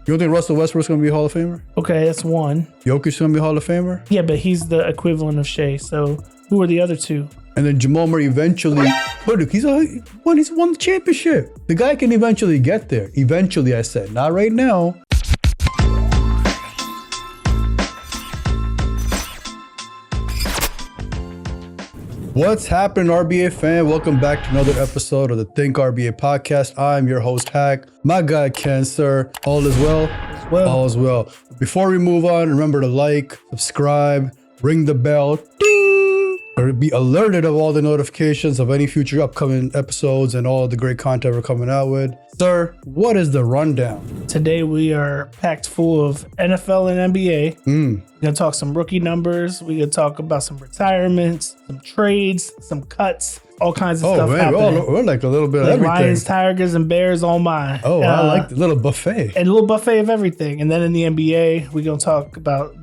You don't think Russell Westbrook's going to be a Hall of Famer? Okay, that's one. Jokic's going to be a Hall of Famer? Yeah, but he's the equivalent of Shea. So who are the other two? And then Jamal Murray eventually, he's won the championship. The guy can eventually get there. Eventually, I said, not right now. What's happening, RBA fan? Welcome back to another episode of the Think RBA podcast. I'm your host, Hak. My guy, Ken, sir. All is well? All is well. Before we move on, remember to like, subscribe, ring the bell, ding, or be alerted of all the notifications of any future upcoming episodes and all the great content we're coming out with. Sir, what is the rundown? Today we are packed full of NFL and NBA. We're going to talk some rookie numbers. We're going to talk about some retirements, some trades, some cuts, all kinds of stuff happening. We're like a little bit of everything. Lions, Tigers, and Bears, all mine. Oh, I like the little buffet. And a little buffet of everything. And then in the NBA, we're going to talk about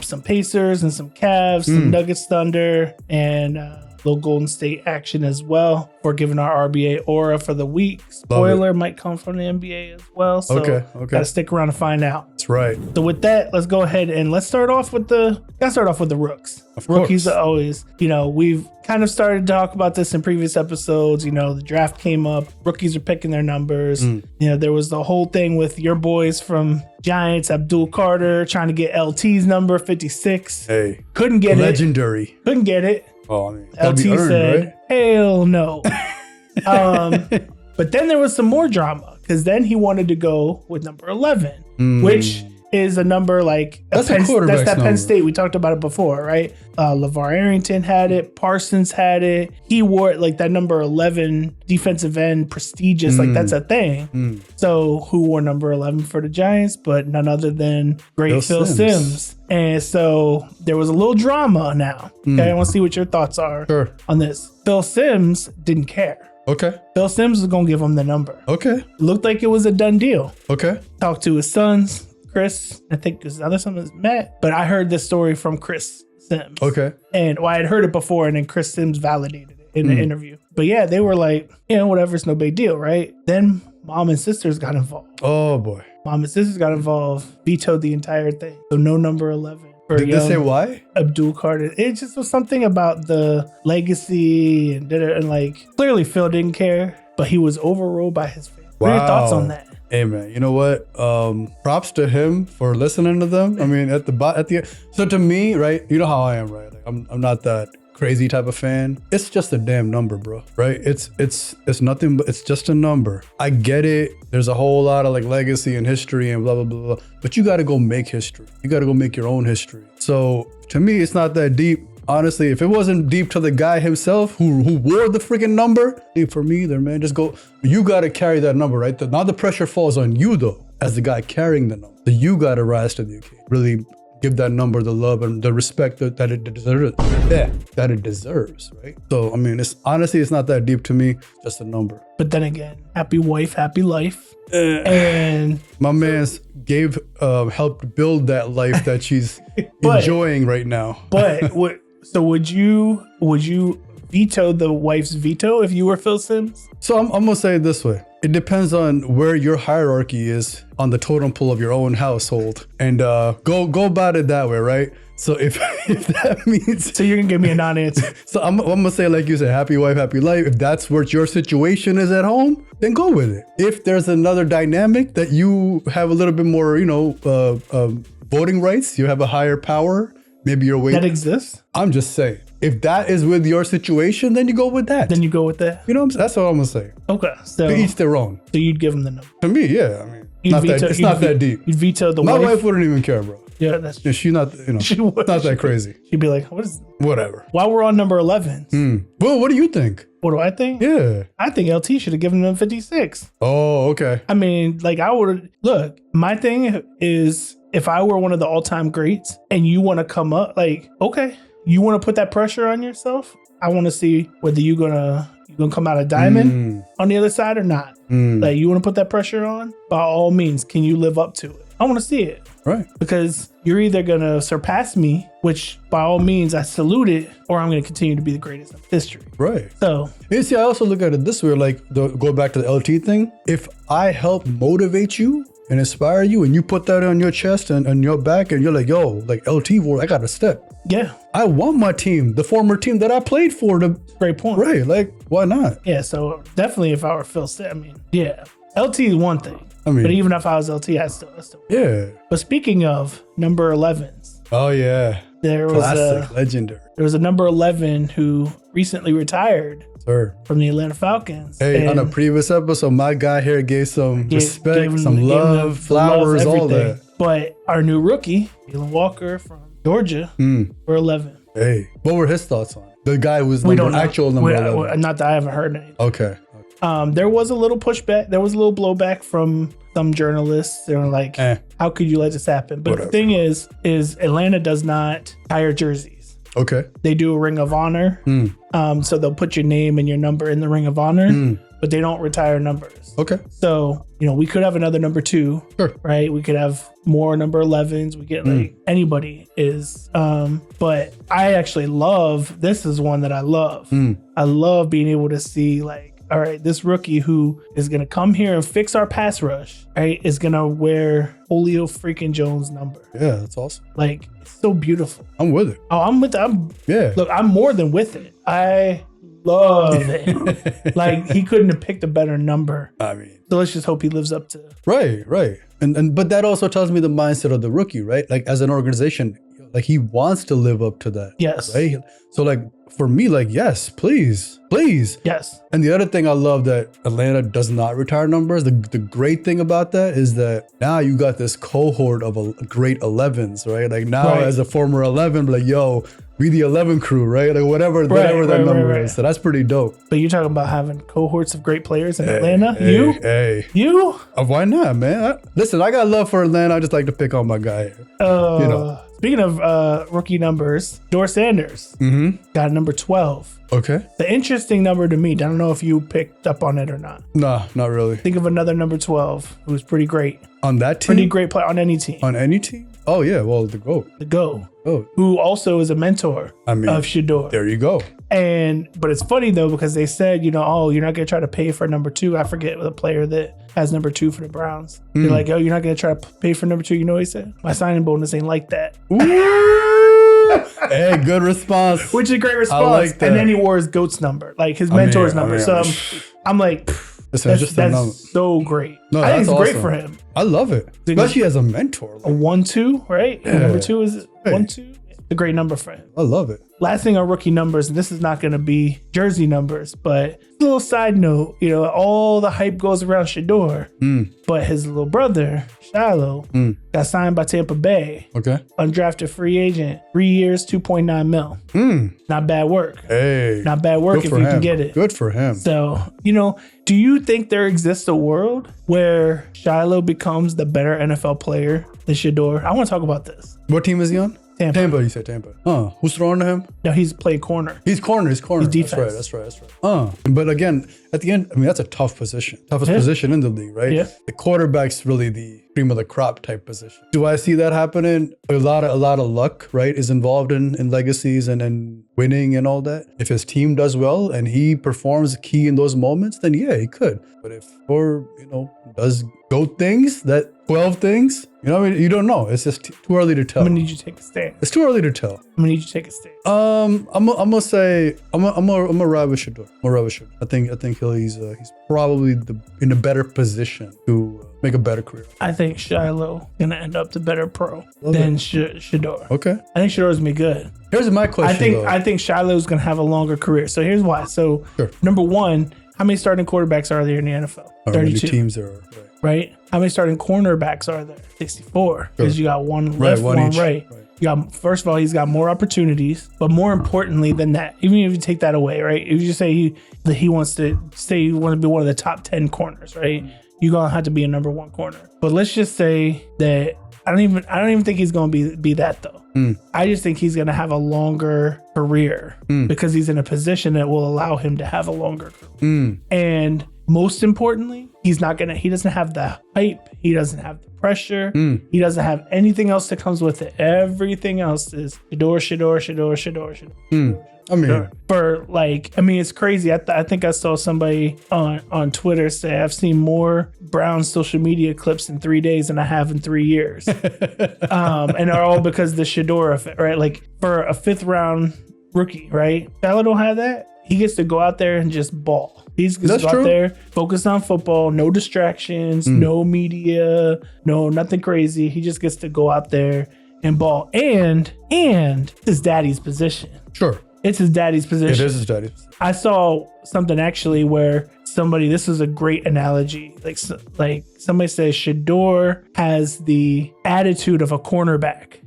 some Pacers and some Cavs, some Nuggets, Thunder, and little Golden State action as well. We're giving our RBA aura for the week. Spoiler might come from the NBA as well. So gotta stick around to find out. That's right. So with that, let's go ahead and let's start off with the rooks. Rookies are always, we've kind of started to talk about this in previous episodes. The draft came up. Rookies are picking their numbers. There was the whole thing with your boys from Giants, Abdul Carter, trying to get LT's number 56. Hey, couldn't get legendary. Couldn't get it. Oh, I mean, LT said, right? Hell no. But then there was some more drama because then he wanted to go with number 11, which is a number like that's that Penn State. We talked about it before, right? LeVar Arrington had it. Parsons had it. He wore it like that number 11 defensive end, prestigious. Like that's a thing. So who wore number 11 for the Giants? But none other than great Phil Simms. And so there was a little drama now. Okay, I want to see what your thoughts are on this. Phil Simms didn't care. Okay. Phil Simms was going to give him the number. Okay. Looked like it was a done deal. Okay. Talked to his sons, Chris, I think his other son is Matt, but I heard this story from Chris Simms. Okay. And I had heard it before, and then Chris Simms validated it in the interview. But yeah, they were like, whatever, it's no big deal, right? Then mom and sisters got involved. Oh boy. Mom and sisters got involved, vetoed the entire thing. So no number 11. Did they say why? Abdul Carter. It just was something about the legacy and like clearly Phil didn't care, but he was overruled by his family. Wow. What are your thoughts on that? Hey man, you know what? Props to him for listening to them. I mean, at the so to me, right? You know how I am, right? Like I'm not that crazy type of fan. It's just a damn number, bro. Right? It's nothing but it's just a number. I get it. There's a whole lot of like legacy and history and blah blah blah blah. But you got to go make history. You got to go make your own history. So to me, it's not that deep. Honestly, if it wasn't deep to the guy himself who wore the freaking number, for me either, man, just go. You got to carry that number, right? Now the pressure falls on you though, as the guy carrying the number. So you got to rise to the occasion. Really give that number the love and the respect that it deserves. That it deserves, right? So I mean, it's not that deep to me. Just a number. But then again, happy wife, happy life. And my man's helped build that life that she's enjoying right now. But would you veto the wife's veto if you were Phil Simms? So I'm gonna say it this way. It depends on where your hierarchy is on the totem pole of your own household, and go about it that way, right? So if that means, so you're gonna give me a non-answer. So I'm gonna say, like you said, happy wife, happy life. If that's what your situation is at home, then go with it. If there's another dynamic that you have a little bit more, voting rights, you have a higher power. Maybe you're waiting. That exists? I'm just saying. If that is with your situation, then you go with that. Then you go with that. You know what I'm saying? That's what I'm going to say. Okay. So to each their own. So you'd give them the number. To me, yeah. I mean, it's not that deep. You'd veto the My wife? My wife wouldn't even care, bro. Yeah, that's true. She's not, she would. Not that crazy. She'd be like, what is... Whatever. While we're on number 11. Well, what do you think? What do I think? Yeah. I think LT should have given them 56. Oh, okay. I mean, like I would... Look, my thing is... If I were one of the all-time greats and you want to come up, like, okay, you want to put that pressure on yourself? I want to see whether you're gonna come out a diamond on the other side or not. Like, you want to put that pressure on? By all means, can you live up to it? I want to see it. Right. Because you're either going to surpass me, which by all means I salute it, or I'm going to continue to be the greatest of history. Right. So, you see, I also look at it this way, like go back to the LT thing. If I help motivate you and inspire you, and you put that on your chest and on your back, and you're like, yo, like LT wore, I got to step. Yeah. I want my team, the former team that I played for, to Great point. right. Like, why not? Yeah. So definitely, if I were Phil, I mean, yeah, LT is one thing. I mean, But even if I was LT, I still. yeah. But speaking of number 11s, Oh yeah. there Classic, legendary. was a number 11 who recently retired Sir. from the Atlanta Falcons. Hey, on a And previous episode, my guy here gave some respect, gave him- some gave him love, the flowers, love, all that. everything. But our new rookie, Jalen Walker from Georgia, for 11. Hey, what were his thoughts on it? The guy who was We don't know. actual number 11. Not that I haven't heard anything. Okay. There was a little pushback. There was a little blowback from some journalists. They were like, how could you let this happen? But Whatever. the thing is Atlanta does not hire jerseys. Okay. They do a ring of honor. So they'll put your name and your number in the ring of honor, but they don't retire numbers. Okay. So, we could have another number 2, Sure. right? We could have more number 11s. We get like anybody is. But I actually this is one that I love. I love being able to see like, all right, this rookie who is going to come here and fix our pass rush, right, is going to wear Julio freaking Jones' number. Yeah, that's awesome. Like, it's so beautiful. I'm with it. Oh, I'm with it. Yeah. Look, I'm more than with it. I love it. Like, he couldn't have picked a better number. I mean, So let's just hope he lives up to. right. And but that also tells me the mindset of the rookie, right? Like as an organization, like he wants to live up to that. Yes. Right. So like for me, like, yes, please. Yes. And the other thing I love that Atlanta does not retire numbers. The great thing about that is that now you got this cohort of great 11s, right? Like now as a former 11, like, yo, we the 11 crew, right? Like whatever that number is. So that's pretty dope. But you're talking about having cohorts of great players in Atlanta? Hey. You? Why not, man? Listen, I got love for Atlanta. I just like to pick on my guy here. Speaking of rookie numbers, Shedeur Sanders got number 12. Okay. The interesting number to me, I don't know if you picked up on it or not. Nah, not really. Think of another number 12 who's pretty great. On that team? Pretty great player on any team. On any team? Oh, yeah. Well, the GOAT. The GOAT. Oh. Who also is a mentor of Shedeur. There you go. But it's funny though, because they said, you're not going to try to pay for number 2. I forget the player that has number 2 for the Browns. They're like, you're not going to try to pay for number 2. You know what he said? My signing bonus ain't like that. Hey, good response. Which is a great response. like that. And then he wore his GOAT's number, like his mentor's number. So I'm like, that's so great. No, I think it's awesome. great for him. I love it. Especially as a mentor. A 1-2, right? Yeah. Number 2 is 1-2. It's a great number for him. I love it. Last thing on rookie numbers, and this is not going to be jersey numbers, but a little side note, all the hype goes around Shedeur, but his little brother, Shilo, got signed by Tampa Bay. Okay. Undrafted free agent, 3 years, $2.9 million. Not bad work. Hey. Not bad work if you can get it. Good for him. So, do you think there exists a world where Shilo becomes the better NFL player than Shedeur? I want to talk about this. What team is he on? Tampa. You said Tampa. Who's throwing to him? No, he's playing corner. He's corner. He's defense. That's right. But again, at the end, I mean, that's a tough position. Toughest position in the league, right? Yeah. The quarterback's really the cream of the crop type position. Do I see that happening? A lot of luck, right, is involved in legacies and winning and all that. If his team does well and he performs key in those moments, then yeah, he could. But if does GOAT things, that 12 things, you don't know. It's just too early to tell. I'm gonna need you to take a stand. It's too early to tell. I'm gonna need you to take a stand. I'm gonna say I'm gonna ride with Shedeur. I think he's probably in a better position to make a better career. I think Shilo gonna end up the better pro than Shedeur. Okay. I think Shedeur's gonna be good. Here's my question. I think Shiloh's gonna have a longer career. So here's why. So number one, how many starting quarterbacks are there in the NFL? 32. How many teams there are? Right. How many starting cornerbacks are there? 64. Because you got one left, one right. You got, first of all, he's got more opportunities, but more importantly than that, even if you take that away, right? If you say he wants to be one of the top 10 corners, right? You're gonna have to be a number 1 corner. But let's just say that I don't even think he's gonna be that though. I just think he's gonna have a longer career because he's in a position that will allow him to have a longer career. And most importantly, he doesn't have the hype. He doesn't have the pressure. He doesn't have anything else that comes with it. Everything else is Shedeur. I mean, for like, I mean, it's crazy. I think I saw somebody on Twitter say I've seen more Brown social media clips in 3 days than I have in 3 years, and they're all because of the Shedeur effect, right? Like for a 5th round rookie, right? Shilo don't have that. He gets to go out there and just ball. He's going to go out there, focus on football, no distractions, no media, no nothing crazy. He just gets to go out there and ball. And his daddy's position. Sure. It's his daddy's position. It is his daddy's. I saw something actually where this was a great analogy. Like somebody says Shedeur has the attitude of a cornerback.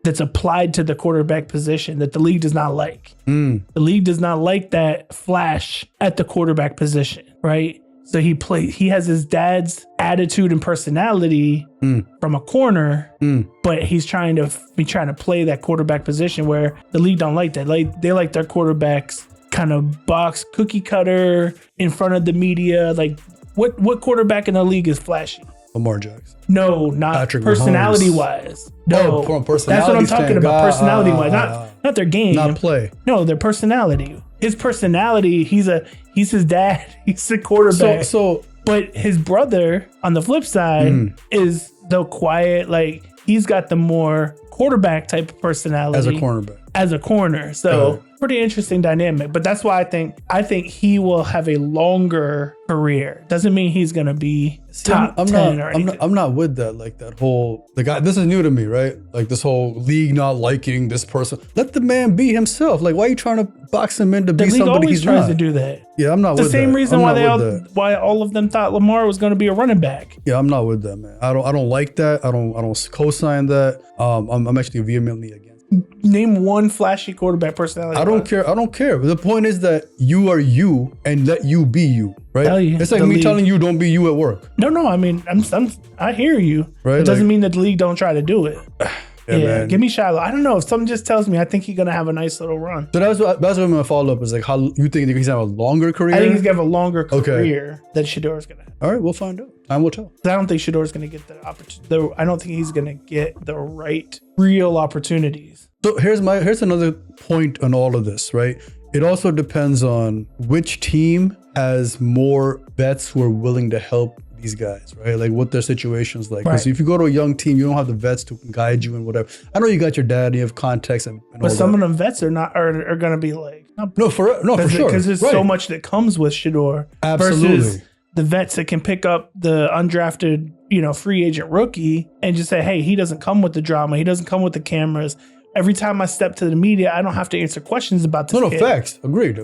That's applied to the quarterback position that the league does not like. The league does not like that flash at the quarterback position, right? So he has his dad's attitude and personality from a corner, but he's trying to play that quarterback position where the league don't like that. Like they like their quarterbacks kind of box cookie cutter in front of the media. Like what quarterback in the league is flashy? Lamar Jackson. No, not Patrick personality Mahomes. Wise. No, personality. That's what I'm talking about. Personality wise, not their game, not play. No, their personality. His personality. He's his dad. He's a quarterback. But his brother on the flip side is the quiet. Like he's got the more quarterback type of personality As a cornerback. As a corner. So pretty interesting dynamic. But that's why I think he will have a longer career. Doesn't mean he's gonna be top 10 or anything. I'm not with that. Like that whole this is new to me, right? Like this whole league not liking this person. Let the man be himself. Like why are you trying to box him in to be somebody he's not? The league always tries to do that. Yeah, I'm not with that. The same reason why all of them thought Lamar was going to be a running back. Yeah, I'm not with that, man. I don't like that. I don't co-sign that. I'm actually vehemently against. Name one flashy quarterback personality. I don't care. The point is that you are you and let you be you, right? It's like me telling you don't be you at work. No. I mean, I hear you. Right? It doesn't mean that the league don't try to do it. Yeah, man. Give me Shilo. I don't know. If something just tells me, I think he's gonna have a nice little run. So that's what my follow up is like. How you think he's gonna have a longer career? I think he's gonna have a longer career than Shedeur is gonna have. All right, we'll find out. Time will tell. I don't think Shedeur is gonna get the opportunity. I don't think he's gonna get the right real opportunities. So here's another point on all of this, right? It also depends on which team has more vets who are willing to help these guys, right? Like what their situation's like. Because if you go to a young team, you don't have the vets to guide you and whatever. I know you got your dad and you have context and but all some that. of them vets are going to be like for sure, because there's so much that comes with Shedeur versus the vets that can pick up the undrafted, free agent rookie and just say, hey, he doesn't come with the drama, he doesn't come with the cameras. Every time I step to the media, I don't have to answer questions about this. No, facts. Agreed.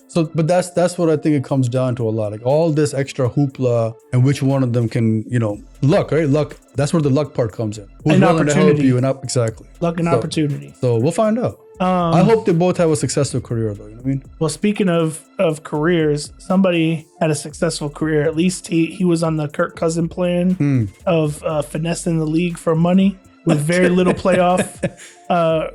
So, but that's what I think it comes down to a lot. Like all this extra hoopla and which one of them can, luck, right? Luck. That's where the luck part comes in. Who's willing to help you? Exactly. Luck and opportunity. So we'll find out. I hope they both have a successful career, though. You know what I mean? Well, speaking of careers, somebody had a successful career. At least he was on the Kirk Cousins plan of finessing the league for money with very little playoff.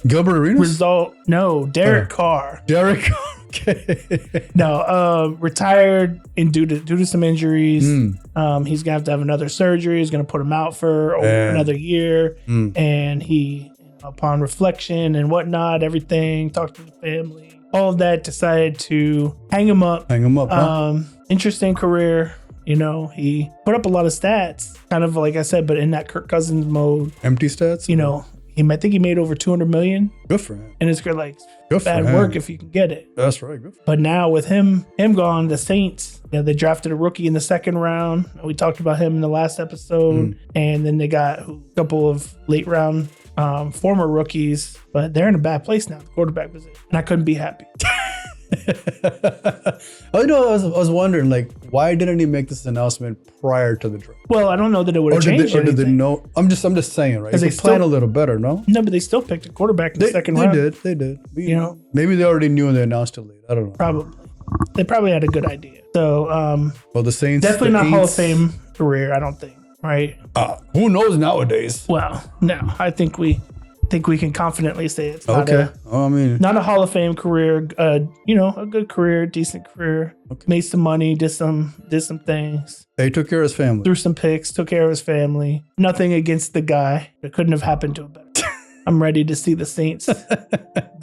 Gilbert Arenas? Result? No, Derek Carr. Derek Carr. Okay. No, retired and due to some injuries. He's gonna have to have another surgery. He's gonna put him out for another year. And he, upon reflection and whatnot, everything, talked to the family, all of that, decided to hang him up. Huh? Interesting career. He put up a lot of stats, kind of like I said, but in that Kirk Cousins mode. Empty stats? I think he made over $200 million. Good for him. And it's good, like bad work if you can get it. That's right. Good. But now with him gone, the Saints, they drafted a rookie in the second round. We talked about him in the last episode. And then they got a couple of late round former rookies, but they're in a bad place now, the quarterback position. And I couldn't be happy. I was wondering, like, why didn't he make this announcement prior to the draft? Well, I don't know that it would have changed anything. Or did they know? I'm just saying, right? They plan a little better, no? No, but they still picked a quarterback in the second round. They did. Maybe they already knew and they announced it late. I don't know. Probably. They probably had a good idea. So, the Saints definitely not Hall of Fame career, I don't think. Right? Who knows nowadays? Well, no, I think we can confidently say it's not not a Hall of Fame career. A good career, decent career. Okay. Made some money, did some things. He took care of his family. Threw some picks, took care of his family. Nothing against the guy. It couldn't have happened to him better. I'm ready to see the Saints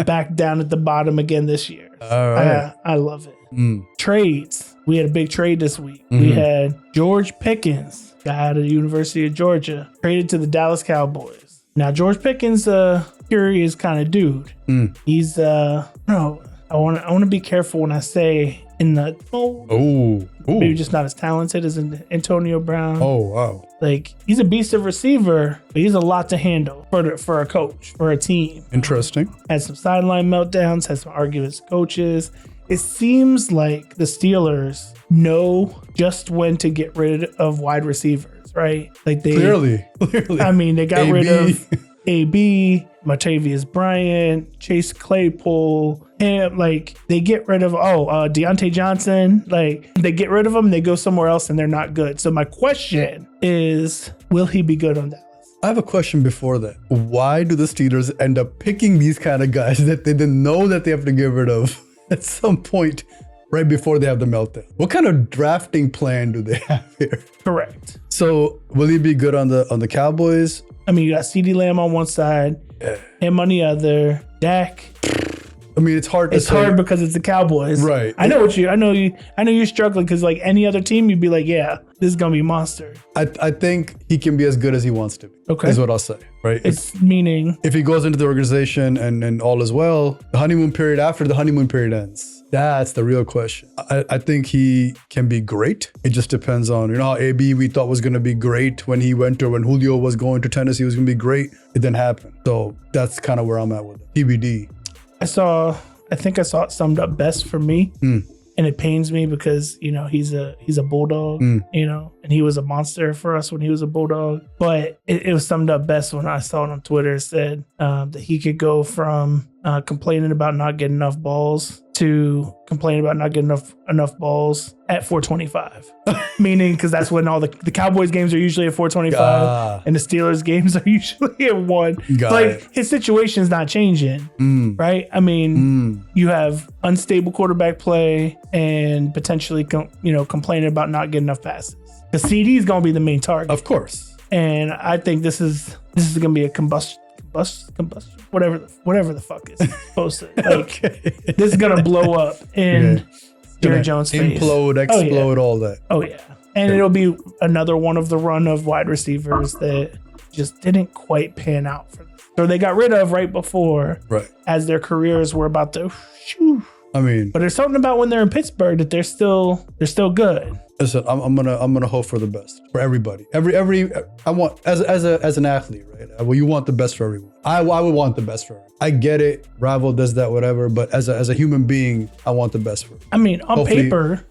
back down at the bottom again this year. All right. I love it. Trades. We had a big trade this week. We had George Pickens, guy out of the University of Georgia, traded to the Dallas Cowboys. Now, George Pickens, curious kind of dude. He's, no, I want to be careful when I say in the, maybe just not as talented as Antonio Brown. Oh, wow. Like, he's a beast of receiver, but he's a lot to handle for a coach, for a team. Interesting. Had some sideline meltdowns, had some arguments with coaches. It seems like the Steelers know just when to get rid of wide receivers, right? Like they Clearly. I mean, they got AB. rid of AB, Martavius Bryant, Chase Claypool, and like they get rid of Deontay Johnson. Like they get rid of them, they go somewhere else, and they're not good. So my question is, will he be good on Dallas? I have a question before that. Why do the Steelers end up picking these kind of guys that they didn't know that they have to get rid of at some point right before they have the meltdown? What kind of drafting plan do they have here? Correct. So will he be good on the Cowboys? I mean, you got CeeDee Lamb on one side, him on the other, Dak. I mean, it's hard to say. It's hard because it's the Cowboys. Right. I know you're struggling because like any other team, you'd be like, yeah, this is going to be a monster. I think he can be as good as he wants to be. Okay. Is what I'll say, right? It's meaning if he goes into the organization and all is well, the honeymoon period after the honeymoon period ends. That's the real question. I think he can be great. It just depends on, how AB we thought was going to be great when when Julio was going to Tennessee, he was going to be great. It didn't happen. So that's kind of where I'm at with it. TBD. I think I saw it summed up best for me. And it pains me because, he's a bulldog, and he was a monster for us when he was a bulldog. But it was summed up best when I saw it on Twitter. It said that he could go from complaining about not getting enough balls to complaining about not getting enough balls at 425. Meaning, because that's when all the Cowboys games are usually at 425 and the Steelers games are usually at 1. His situation is not changing, right? I mean, you have unstable quarterback play and potentially, complaining about not getting enough passes. The CD is going to be the main target. Of course. And I think this is going to be a combustion, whatever the fuck is supposed to. Like, this is gonna blow up in Jerry Jones' face. Implode, explode, all that. Oh yeah, and it'll be another one of the run of wide receivers that just didn't quite pan out for them. So they got rid of right before, as their careers were about to. I mean, but there's something about when they're in Pittsburgh that they're still good. Listen, I'm gonna hope for the best for everybody. I want as an athlete, right? Well, you want the best for everyone. I would want the best for everyone. I get it. Rival does that, whatever. But as a human being, I want the best for everyone. I mean,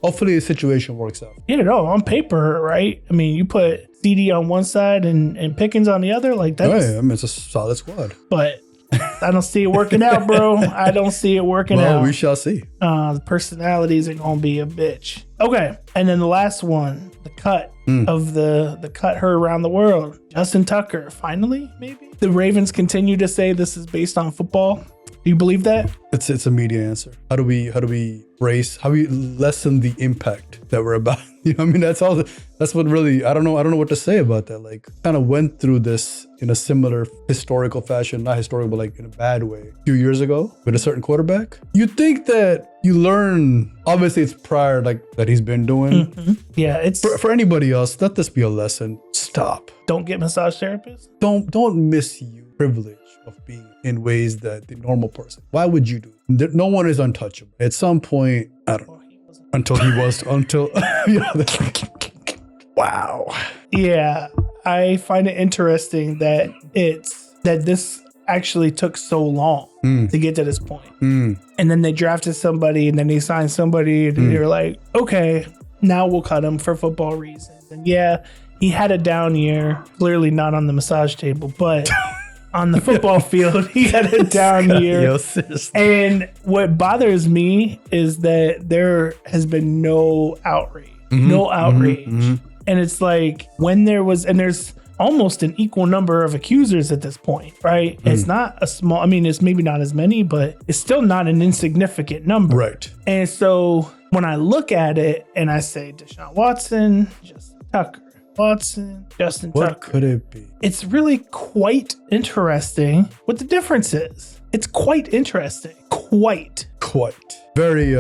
hopefully the situation works out. On paper, right? I mean, you put CD on one side and Pickens on the other, like that's. I mean, it's a solid squad. But I don't see it working out, bro. I don't see it working out. Well, we shall see. The personalities are gonna be a bitch. Okay, and then the last one, the cut of the cut heard around the world. Justin Tucker, finally, maybe. The Ravens continue to say this is based on football. Do you believe that? It's a media answer. How do we brace? How do we lessen the impact that we're about? That's all. That's what really. I don't know what to say about that. Like, kind of went through this in a similar historical fashion, not historical, but like in a bad way. A few years ago with a certain quarterback. You think that you learn. Obviously, it's prior that he's been doing. Yeah, it's for anybody else. Let this be a lesson. Stop. Don't get massage therapists. Don't misuse privilege of being in ways that the normal person. Why would you do it? No one is untouchable. At some point, I don't know. Wow. Yeah, I find it interesting that this actually took so long to get to this point. And then they drafted somebody and then they signed somebody and they were like, okay, now we'll cut him for football reasons. And yeah, he had a down year, clearly not on the massage table, but on the football field, he had a down year. And what bothers me is that there has been no outrage. And it's like when there's almost an equal number of accusers at this point, right? It's not a small, it's maybe not as many, but it's still not an insignificant number. Right. And so when I look at it and I say Deshaun Watson, Justin Tucker, Watson, Justin What Tucker. could it be? It's really quite interesting what the difference is. It's quite interesting. Quite. Very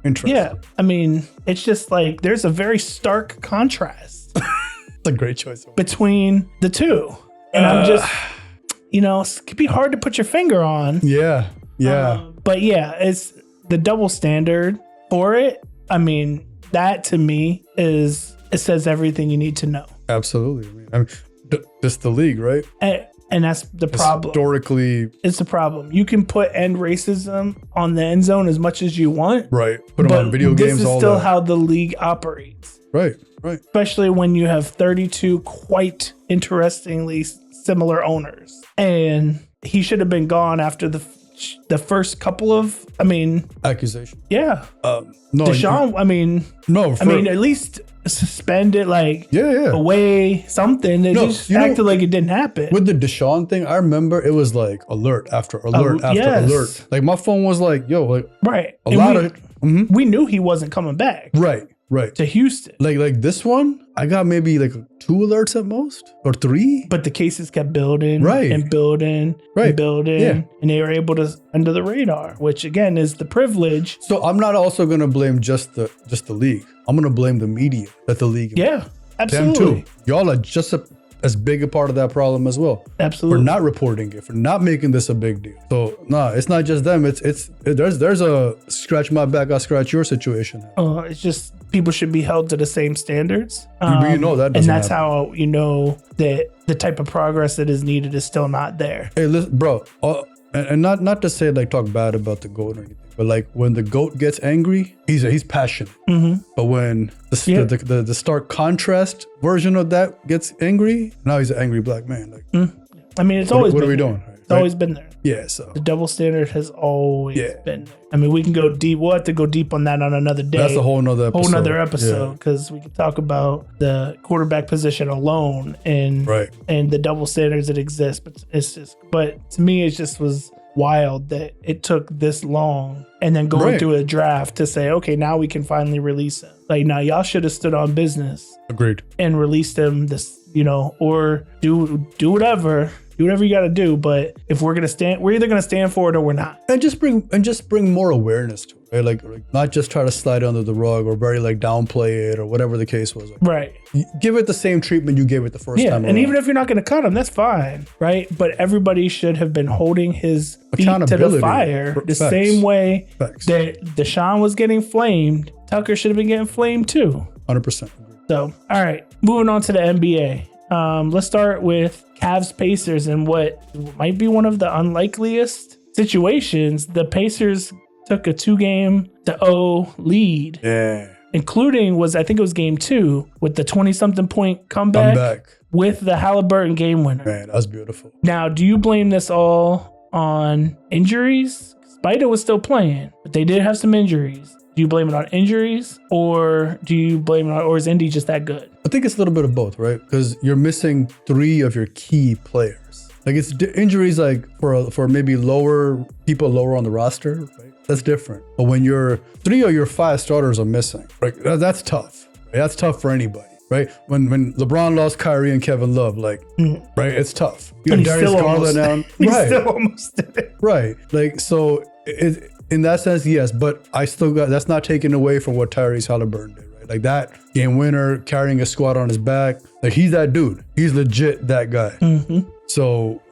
interesting. Yeah. I mean, it's just like there's a very stark contrast It's a great choice. between the two. And I'm just, it could be hard to put your finger on. Yeah. But yeah, it's the double standard for it. I mean, that to me it says everything you need to know. Absolutely. I mean just the league, right? And that's the problem. Historically, it's the problem. You can put end racism on the end zone as much as you want. Right. Put them on video games. This is still how the league operates. Right. Especially when you have 32 quite interestingly similar owners. And he should have been gone after the first couple of, accusations. Yeah. No. Deshaun, at least suspend it, away something. They just acted like it didn't happen. With the Deshaun thing, I remember it was like alert after alert alert. Like my phone was like, yo, like right. We knew he wasn't coming back. Right. To Houston. Like this one, I got maybe like 2 alerts at most or 3. But the cases kept building and building and building. Yeah. And they were able to under the radar, which again is the privilege. So I'm not also gonna blame just the league. I'm gonna blame the media that the league. Yeah, absolutely. Them too. Y'all are just as big a part of that problem as well. Absolutely. For not reporting it, for not making this a big deal. So it's not just them. There's a scratch my back, I scratch your situation. It's just people should be held to the same standards. That and that's how you know that the type of progress that is needed is still not there. Hey, listen, bro, and not to say like talk bad about the GOAT or anything, but like when the GOAT gets angry, he's passionate. Mm-hmm. But when the stark contrast version of that gets angry, now he's an angry black man. Like, it's always what been are we there. doing? It's always been there. Yeah, so the double standard has always been there. We can go deep. We'll have to go deep on that on another day. That's a whole nother episode because we can talk about the quarterback position alone and the double standards that exist. But to me, it just was wild that it took this long and then going through a draft to say, okay, now we can finally release him. Like, now y'all should have stood on business. Agreed. And released him or do whatever. Do whatever you got to do, but if we're either gonna stand for it or we're not. And just bring more awareness to it, right? Like not just try to slide under the rug or very like downplay it or whatever the case was. Right. Give it the same treatment you gave it the first time. And even if you're not gonna cut him, that's fine, right? But everybody should have been holding his feet to the fire the same way that Deshaun was getting flamed. Tucker should have been getting flamed too. 100%. So, all right, moving on to the NBA. Let's start with Cavs Pacers and what might be one of the unlikeliest situations. The Pacers took a 2-0 lead. Yeah. Including I think it was game 2 with the 20-something point comeback with the Halliburton game winner. Man, that's beautiful. Now, do you blame this all on injuries? Spida was still playing, but they did have some injuries. Do you blame it on injuries or is Indy just that good? I think it's a little bit of both, right? Because you're missing 3 of your key players. Like it's injuries like for maybe people lower on the roster, right? That's different. But when 3 of your 5 starters are missing, right? That's tough. Right? That's tough for anybody, right? When LeBron lost Kyrie and Kevin Love, right? It's tough. You got Darius Garland down. He still almost did it. Right. Like, so in that sense, yes, but I still that's not taken away from what Tyrese Halliburton did, right? Like that game winner, carrying a squad on his back. Like he's that dude. He's legit that guy. Mm-hmm. So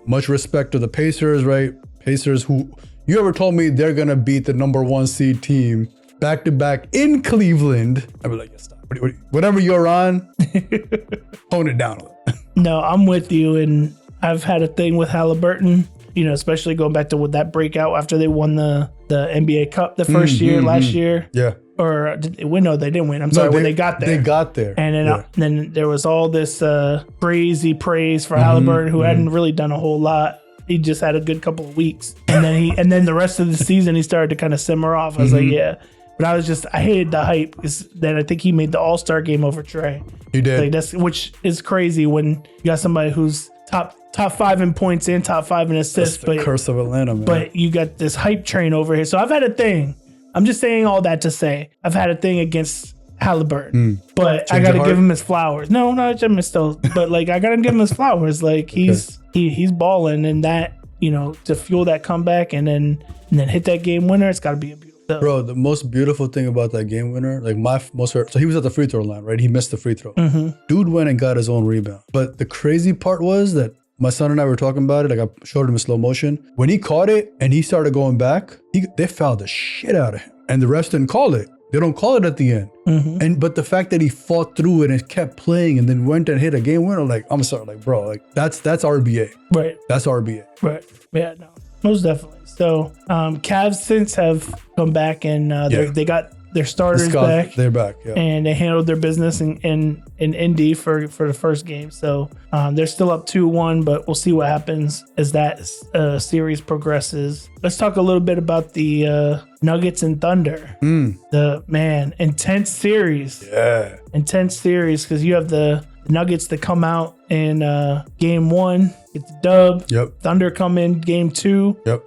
much respect to the Pacers, right? Pacers who, you ever told me they're going to beat the number 1 seed team back to back in Cleveland, I'd be like, yeah, stop. Whatever you're on, tone it down a little. No, I'm with you. And I've had a thing with Halliburton. Especially going back to with that breakout after they won the NBA Cup the first year, last year. Yeah. Or did they win? No, they didn't win. I'm sorry, when they got there. They got there. And then there was all this crazy praise for Halliburton, who hadn't really done a whole lot. He just had a good couple of weeks. And then the rest of the season, he started to kind of simmer off. I was like, yeah. But I hated the hype because then I think he made the All-Star game over Trey. He did. Like which is crazy when you got somebody who's top 5 in points and top 5 in assists. That's the curse of Atlanta, man. But you got this hype train over here. So I've had a thing. I'm just saying all that to say I've had a thing against Halliburton. But I Change got to your give heart? him his flowers. No, not Jimmy still. But like I got to give him his flowers. Like he's balling, and that, you know, to fuel that comeback and then hit that game winner, it's got to be a beautiful. Bro, the most beautiful thing about that game winner, like so he was at the free throw line, right? He missed the free throw. Dude went and got his own rebound. But the crazy part was that my son and I were talking about it. Like I showed him in slow motion. When he caught it and he started going back, they fouled the shit out of him. And the refs didn't call it. They don't call it at the end. But the fact that he fought through it and kept playing and then went and hit a game winner, like, I'm sorry, like, bro, like that's RBA. Right. That's RBA. Right. Yeah, no, most definitely. So Cavs since have come back and they got their starters back. They're back, yeah. And they handled their business in Indy for the first game. So they're still up 2-1, but we'll see what happens as that series progresses. Let's talk a little bit about the Nuggets and Thunder. The intense series. Yeah. Intense series because you have the Nuggets that come out in game 1, get the dub. Yep. Thunder come in game 2. Yep.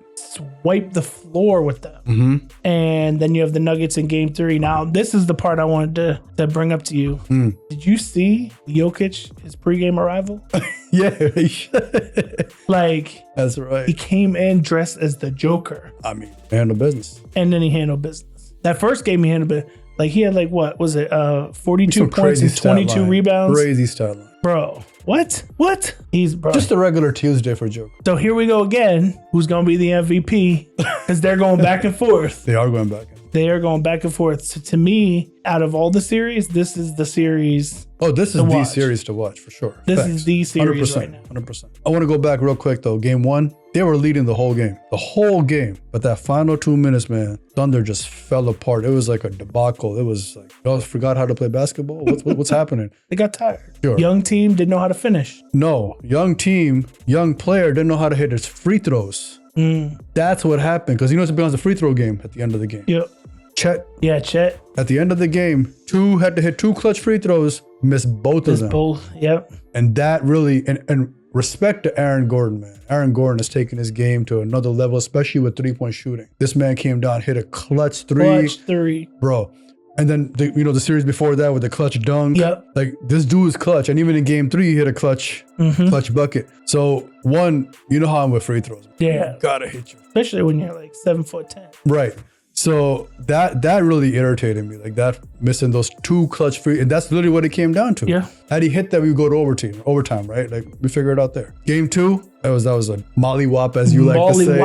Wipe the floor with them. And then you have the Nuggets in game 3. Now, this is the part I wanted to bring up to you. Did you see Jokic, his pregame arrival? Yeah. Like, That's right. he came in dressed as the Joker. I mean, handle business. And then he handled business. That first game he handled it. Like, he had like, what was it? 42 Some points and 22 rebounds. Crazy stat line. Bro, what? He's, bro. Just a regular Tuesday for Joker. So here we go again. Who's going to be the MVP? Because they're going back and forth. They are going back. They are going back and forth. So to me, out of all the series, this is the series. Oh, this is the series to watch for sure. This Facts. is the series 100%, right now. 100%. I want to go back real quick though. Game 1, they were leading the whole game. But that final 2 minutes, man, Thunder just fell apart. It was like a debacle. It was like, y'all forgot how to play basketball? What's happening? They got tired. Sure. Young team didn't know how to finish. No, young team, young player didn't know how to hit his free throws. That's what happened because it becomes a free throw game at the end of the game. Yep. Chet. Yeah, Chet. At the end of the game, had to hit 2 clutch free throws, missed both of them. Both. Yep. And that really, and respect to Aaron Gordon, man. Aaron Gordon has taken his game to another level, especially with 3-point shooting. This man came down, hit a clutch three. Bro. And then, the series before that with the clutch dunk. Yep. Like, this dude is clutch. And even in game 3, he hit a clutch bucket. So, one, you know how I'm with free throws. Yeah. Gotta hit you. Especially when you're like 7'10". Right. So that really irritated me, like that missing those 2 clutch free, and that's literally what it came down to. Yeah. Had he hit that, we would go to overtime, right? Like we figured it out there. Game 2, that was a mollywop, as you like to say.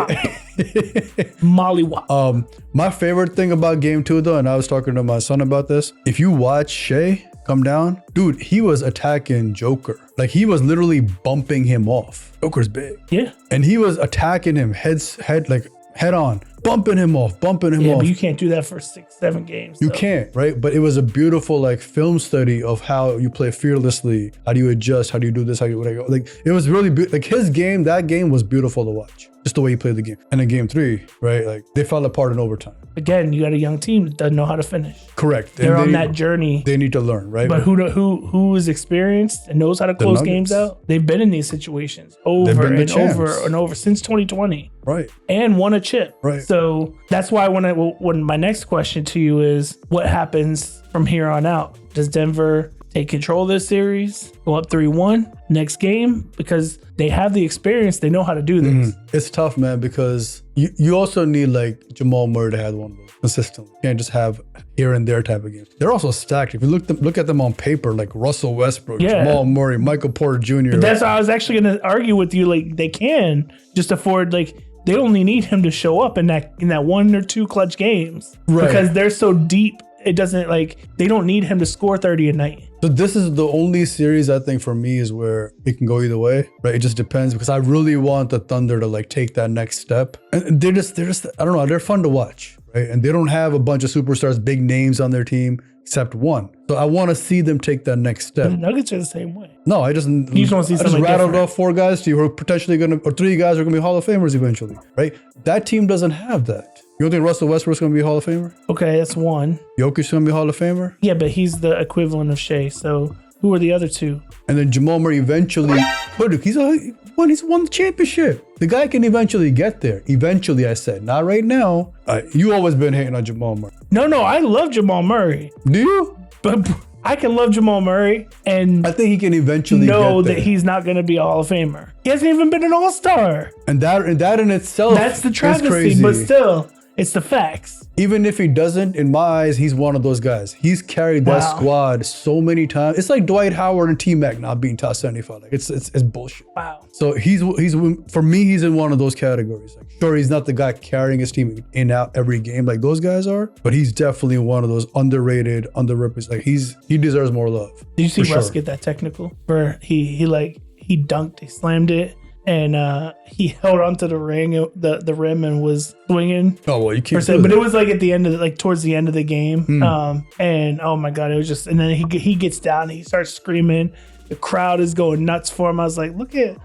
Mollywop. My favorite thing about game 2 though, and I was talking to my son about this. If you watch Shea come down, dude, he was attacking Joker. Like he was literally bumping him off. Joker's big. Yeah. And he was attacking him head on, bumping him off. Yeah, but you can't do that for 6-7 games. You can't, right? But it was a beautiful film study of how you play fearlessly. How do you adjust? How do you do this? It was really like his game. That game was beautiful to watch. Just the way he played the game. And in game 3, right? Like they fell apart in overtime. Again, you got a young team that doesn't know how to finish. Correct. They're on that journey. They need to learn, right? But who is experienced and knows how to close games out? They've been in these situations over and over since 2020. Right. And won a chip. Right. So that's why when my next question to you is, what happens from here on out? Does Denver take control of this series, go up 3-1 next game? Because they have the experience. They know how to do this. It's tough, man, because you also need like Jamal Murray to have one of those consistently. You can't just have here and there type of games. They're also stacked. If you look at them on paper, like Russell Westbrook, Jamal Murray, Michael Porter Jr. But that's why I was actually going to argue with you. Like they can just afford, like they only need him to show up in that 1 or 2 clutch games, right? Because they're so deep. It doesn't they don't need him to score 30 a night. So this is the only series I think for me is where it can go either way, right? It just depends because I really want the Thunder to take that next step. And they're just I don't know, they're fun to watch, right? And they don't have a bunch of superstars, big names on their team except one. So I want to see them take that next step. The Nuggets are the same way. No, I just rattled off 4 guys to you who are potentially or 3 guys who are going to be Hall of Famers eventually, right? That team doesn't have that. You don't think Russell Westbrook's going to be a Hall of Famer? Okay, that's one. Jokic's going to be a Hall of Famer? Yeah, but he's the equivalent of Shea. So who are the other 2? And then Jamal Murray eventually, he's won the championship. The guy can eventually get there. Eventually, I said. Not right now. You always been hating on Jamal Murray. No, I love Jamal Murray. Do you? But I can love Jamal Murray and I think he can eventually know get there. that he's not going to be a Hall of Famer. He hasn't even been an All-Star. And that in itself, That's the is travesty, crazy. but still, it's the facts. Even if he doesn't, in my eyes, he's one of those guys. He's carried that squad so many times. It's like Dwight Howard and T-Mac not being top 75. Like it's bullshit. Wow. So he's for me, he's in one of those categories. Like, sure, he's not the guy carrying his team in and out every game like those guys are, but he's definitely one of those underrated, underrepresented. Like he deserves more love. Did you see Russ get that technical where he dunked, he slammed it, and he held onto the rim and was swinging. Oh well, you can't. But it was like at the end of towards the end of the game. And oh my god, it was just. And then he gets down, and he starts screaming. The crowd is going nuts for him. I was like, look at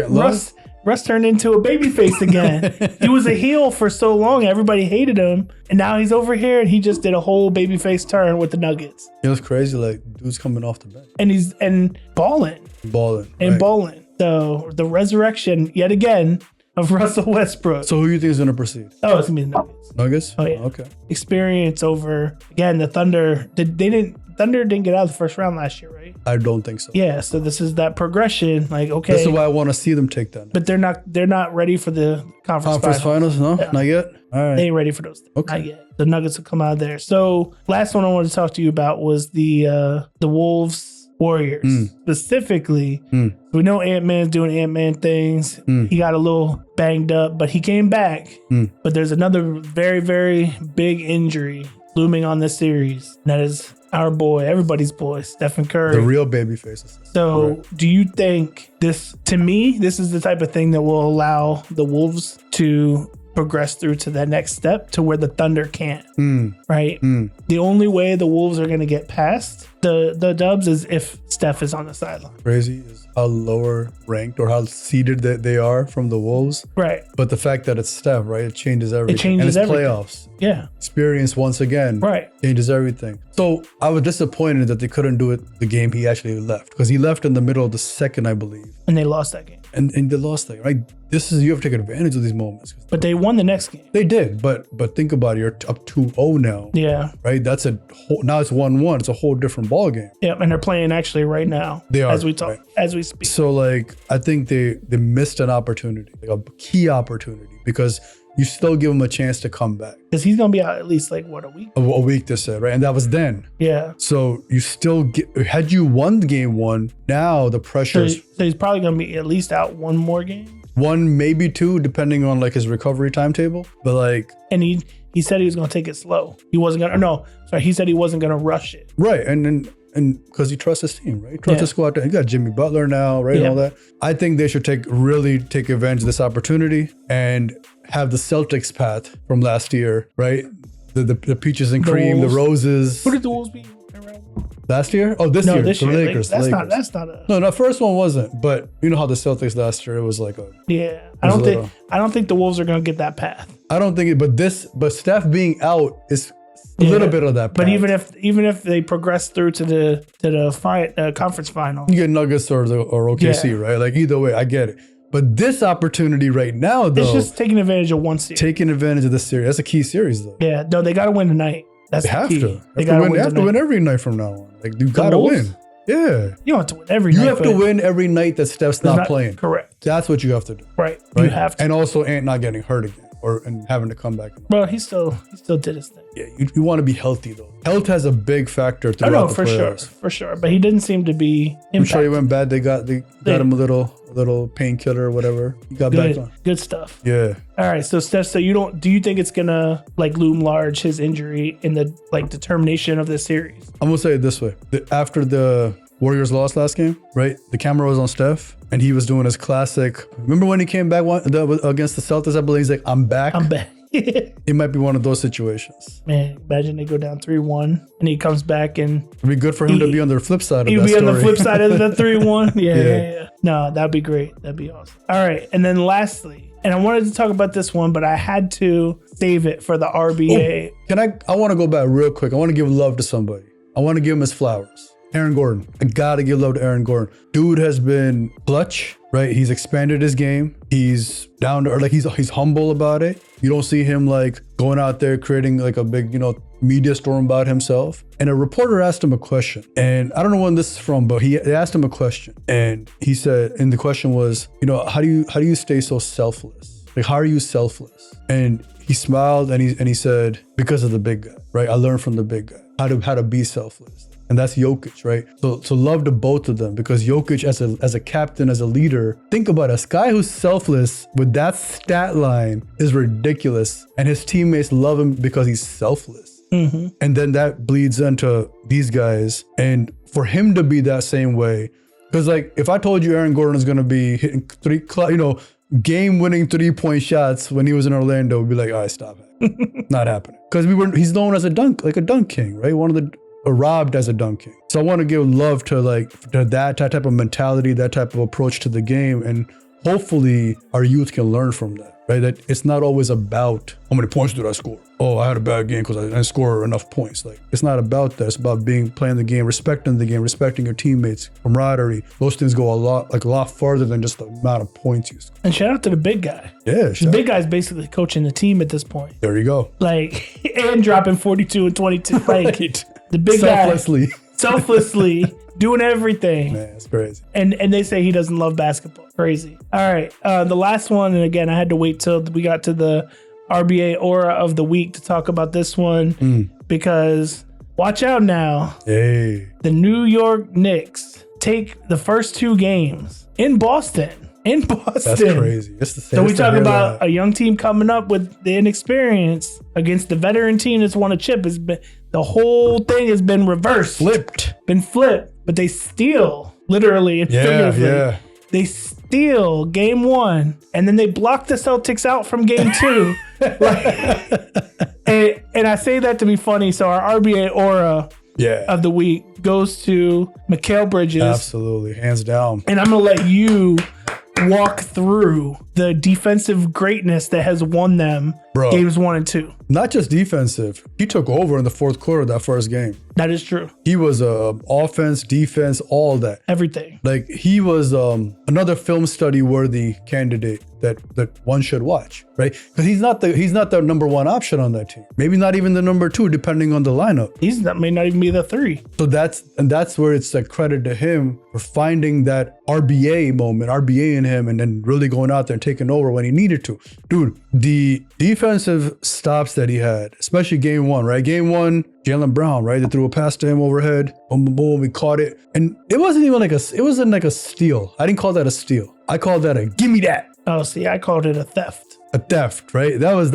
Russ. Russ turned into a baby face again. He was a heel for so long. Everybody hated him. And now he's over here and he just did a whole baby face turn with the Nuggets. It was crazy. Like, dude's coming off the bench. And he's balling. Balling. So the resurrection, yet again, of Russell Westbrook. So who do you think is going to proceed? Oh, it's going to be the Nuggets. Nuggets? Oh, yeah. Okay. Experience over, again, the Thunder. Thunder didn't get out of the first round last year, right? I don't think so. Yeah, so this is that progression. Like, okay. This is why I want to see them take that. But they're not ready for the conference finals. No, yeah. Not yet. All right. They ain't ready for those things. Okay. Not yet. The Nuggets will come out of there. So last one I wanted to talk to you about was the Wolves Warriors. Specifically, we know Ant-Man's doing Ant-Man things. He got a little banged up, but he came back. But there's another very, very big injury looming on this series. And that is our boy, everybody's boy, Stephen Curry. The real baby faces. So do you think this is the type of thing that will allow the Wolves to progress through to that next step to where the Thunder can't, right? The only way the Wolves are going to get past the Dubs is if Steph is on the sideline. Crazy is how lower ranked or how seeded that they are from the Wolves. Right. But the fact that it's Steph, right? It changes everything. It changes and it's everything. Playoffs. Yeah. Experience once again. Right. Changes everything. So I was disappointed that they couldn't do it the game he actually left. Because he left in the middle of the second, I believe. And they lost that game. And they lost that, right? You have to take advantage of these moments. But they won the next game. They did, but think about it. You're up 2-0 now. Yeah. Right? Now it's 1-1. It's a whole different ball game. Yeah, and they're playing actually right now. They are. As we talk, right. as we speak. So like, I think they missed an opportunity, like a key opportunity, because you still give him a chance to come back. Because he's going to be out at least like, what, a week? A week, they said, right? And that was then. Yeah. So you still had you won game one, now the pressure So he's probably going to be at least out one more game? One, maybe two, depending on like his recovery timetable. But like... And he said he was going to take it slow. He wasn't going to, he said he wasn't going to rush it. Right. And because he trusts his team, right? He trusts his squad. He got Jimmy Butler now, right? And all that. I think they should really take advantage of this opportunity and have the Celtics path from last year, right? The peaches and cream, the roses. Who did the Wolves beat around? Last year? Oh, this year. This the year. Lakers. Like, Lakers. That's not a... No, the first one wasn't. But you know how the Celtics last year, it was like a... Yeah. I don't think the Wolves are going to get that path. I don't think it, but Steph being out is a little bit of that path. But even if they progress through to the conference final, you get Nuggets or OKC, right? Like either way, I get it. But this opportunity right now, though, it's just taking advantage of one series. Taking advantage of this series. That's a key series, though. Yeah, no, they got to win tonight. That's they have the key. to. They have to win every night from now on. Like you got to win. Yeah. You don't have to win every night. You have to win every night that Steph's not playing. Correct. That's what you have to do. Right. You have to. And also Ant not getting hurt again and having to come back. Bro, he still did his thing. Yeah, you want to be healthy, though. Health has a big factor throughout the playoffs. For sure. But he didn't seem to be impacted. I'm sure he went bad. They got him a little painkiller or whatever. He got back on. Good stuff. Yeah. All right. So Steph, do you think it's gonna like loom large, his injury in the like determination of this series? I'm gonna say it this way. After the Warriors lost last game, right? The camera was on Steph and he was doing his classic. Remember when he came back against the Celtics? I believe he's like, I'm back. It might be one of those situations. Man, imagine they go down 3-1 and he comes back and it'd be good for him to be on the flip side of that story. He'd be on the flip side of the 3-1. Yeah. No, that'd be great. That'd be awesome. All right. And then lastly, and I wanted to talk about this one, but I had to save it for the RBA. I want to go back real quick. I want to give love to somebody. I want to give him his flowers. Aaron Gordon. I gotta give love to Aaron Gordon. Dude has been clutch, right? He's expanded his game. He's down to earth, like he's humble about it. You don't see him like going out there creating like a big, media storm about himself. And a reporter asked him a question. And I don't know when this is from, but they asked him a question. And he said, and the question was, how do you stay so selfless? Like, how are you selfless? And he smiled and he said, because of the big guy, right? I learned from the big guy how to be selfless. And that's Jokic, right? So love to both of them, because Jokic as a captain, as a leader, think about it. A guy who's selfless with that stat line is ridiculous. And his teammates love him because he's selfless. Mm-hmm. And then that bleeds into these guys. And for him to be that same way, because like if I told you Aaron Gordon is going to be hitting game-winning 3-point shots when he was in Orlando, we'd be like, all right, stop it. Not happening. Because he's known as a dunk king, right? Robbed as a dunk king. So I want to give love to that type of mentality, that type of approach to the game. And hopefully our youth can learn from that, right? That it's not always about how many points did I score? Oh, I had a bad game because I didn't score enough points. Like, it's not about that. It's about playing the game, respecting your teammates, camaraderie. Those things go a lot farther than just the amount of points you score. And shout out to the big guy. Yeah. The big guy's basically coaching the team at this point. There you go. Like, and dropping 42 and 22. Like, right. The big Selflessly. guy. Selflessly. Doing everything. Man, it's crazy. And they say he doesn't love basketball. Crazy. All right. The last one, and again, I had to wait till we got to the RBA Aura of the Week to talk about this one because watch out now. Hey. The New York Knicks take the first 2 games in Boston. That's crazy. So we talk about a young team coming up with the inexperience against the veteran team that's won a chip. The whole thing has been reversed. Been flipped. But they steal, literally and figuratively. Yeah. They steal game 1, and then they block the Celtics out from game 2. And I say that to be funny. So our RBA Aura of the Week goes to Mikal Bridges. Absolutely. Hands down. And I'm going to let you walk through the defensive greatness that has won them games 1 and 2. Not just defensive. He took over in the fourth quarter of that first game. That is true. He was offense, defense, all that. Everything. Like, he was another film study worthy candidate that one should watch, right? Because he's not the number 1 option on that team. Maybe not even the number 2, depending on the lineup. May not even be the 3. So that's where it's like credit to him for finding that RBA moment, RBA in him, and then really going out there and taking over when he needed to. Dude, the defensive stops that he had, especially game 1, right? Game 1, Jaylen Brown, right? They threw a pass to him overhead. Boom, boom, boom. We caught it. And it wasn't like a steal. I didn't call that a steal. I called that a give me that. Oh, see, I called it a theft. A theft, right? That was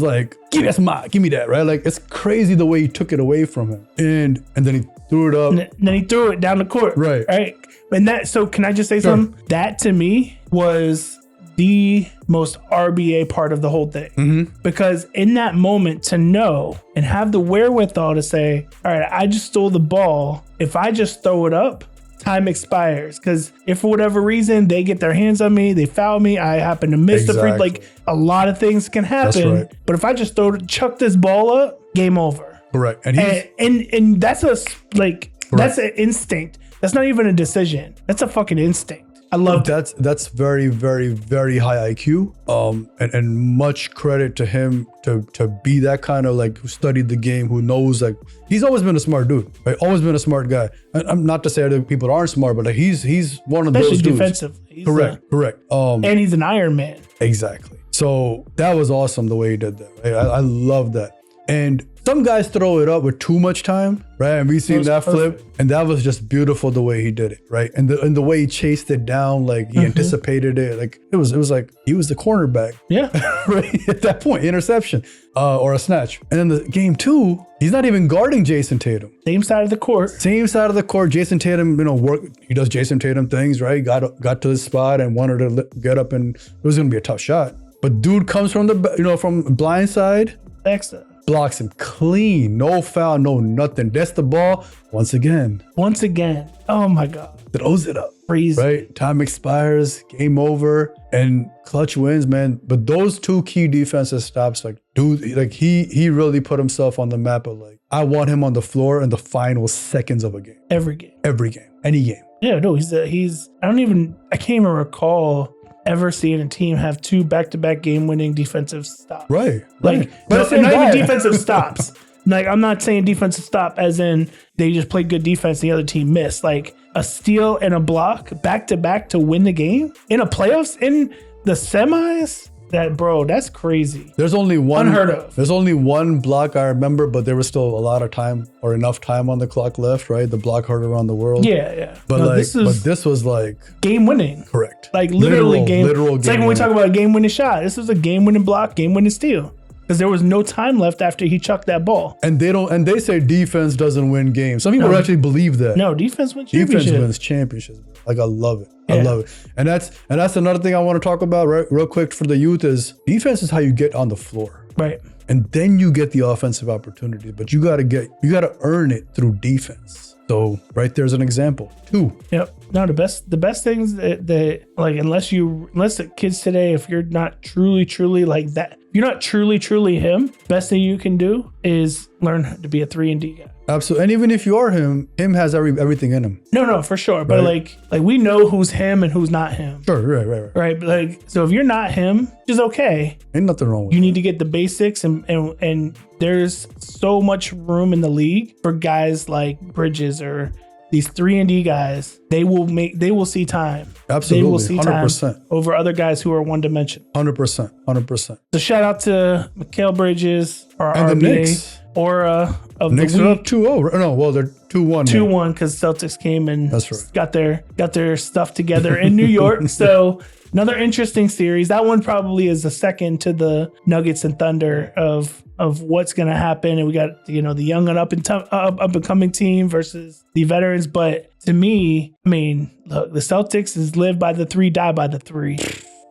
like, give me that, right? Like, it's crazy the way he took it away from him. And then he threw it up. And then he threw it down the court. Right. And so can I just say something? That to me was the most RBA part of the whole thing. Mm-hmm. Because in that moment, to know and have the wherewithal to say, all right, I just stole the ball. If I just throw it up, time expires. Because if for whatever reason they get their hands on me, they foul me, I happen to miss the free, like, a lot of things can happen. Right. But if I just chuck this ball up, game over. Correct. And that's that's an instinct. That's not even a decision. That's a fucking instinct. I love that. That's very, very, very high IQ. And much credit to him to be that kind of, like, who studied the game, who knows, like, he's always been a smart dude, right? Always been a smart guy. I'm not to say other people aren't smart, but like, he's one of those dudes. Defensively. Correct. And he's an Iron Man. Exactly. So that was awesome the way he did that. Right? I love that. And some guys throw it up with too much time, right? And we've seen that flip, and that was just beautiful the way he did it, right? And the way he chased it down, like he anticipated it, like it was like he was the cornerback, right? At that point, interception or a snatch. And then the game 2, he's not even guarding Jason Tatum. Same side of the court. Jason Tatum, he does Jason Tatum things, right? Got to the spot and wanted to get up, and it was gonna be a tough shot. But dude comes from from blind side. Excellent. Blocks him clean, no foul, no nothing. That's the ball once again. Oh my God. Throws it up. Crazy. Right? Time expires, game over, and clutch wins, man. But those 2 key defensive stops, like, dude, like he really put himself on the map of, like, I want him on the floor in the final seconds of a game. Every game. Any game. Yeah, no, I can't even recall ever seen a team have 2 back-to-back game-winning defensive stops. Right. Like, But not even defensive stops. Like, I'm not saying defensive stop as in they just played good defense, the other team missed. Like, a steal and a block back-to-back to win the game in a playoffs, in the semis. That's crazy. There's only one unheard of. There's only one block I remember, but there was still a lot of time or enough time on the clock left, right? The block heard around the world. Yeah. But this was like game winning. Correct. Like literal game. Literal it's game like when we talk about a game winning shot. This was a game winning block, game winning steal. Because there was no time left after he chucked that ball. And they say defense doesn't win games. Some people actually believe that. No, defense wins championships. Defense wins championships. Like, I love it. I love it. And that's another thing I want to talk about real quick for the youth is defense is how you get on the floor. Right. And then you get the offensive opportunity, but you gotta earn it through defense. So right there's an example. 2. Yep. No, the best things that like unless the kids today, if you're not truly like that, if you're not truly him, best thing you can do is learn to be a 3-and-D guy. Absolutely. And even if you are him has everything in him. No, for sure. But like we know who's him and who's not him. Sure, right. Right. But like, so if you're not him, which is okay. Ain't nothing wrong with you. You need to get the basics and there's so much room in the league for guys like Bridges or these 3-and-D guys. They will see time. Absolutely. They will see 100%. time over other guys who are one dimensional. 100%. So shout out to Mikal Bridges or and RBA. The Knicks. Aura of Knicks the are week. up 2-0. No, well, they're 2-1. 2-1 because Celtics came and that's right. got their stuff together in New York. So another interesting series. That one probably is the second to the Nuggets and Thunder of what's going to happen. And we got, the young and up and coming team versus the veterans. But to me, I mean, look, the Celtics is live by the 3, die by the 3.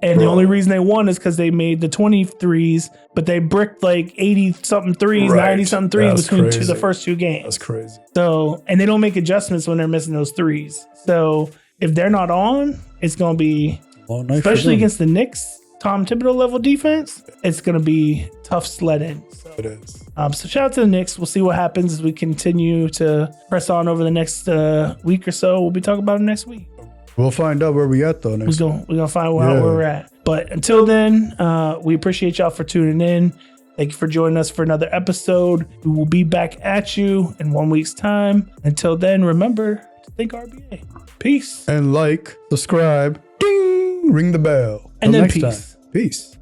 And the only reason they won is because they made the 23s, but they bricked like 80-something threes, 90-something threes between the first 2 games. That's crazy. So, and they don't make adjustments when they're missing those threes. So if they're not on, it's going to be, especially against the Knicks, Tom Thibodeau level defense, it's going to be tough sledding. So, it is. So shout out to the Knicks. We'll see what happens as we continue to press on over the next week or so. We'll be talking about it next week. We'll find out where we at though next week. We're gonna find out where we're at. But until then, we appreciate y'all for tuning in. Thank you for joining us for another episode. We will be back at you in 1 week's time. Until then, remember to think RBA. Peace. And subscribe, ding, ring the bell. And then next peace. time. Peace.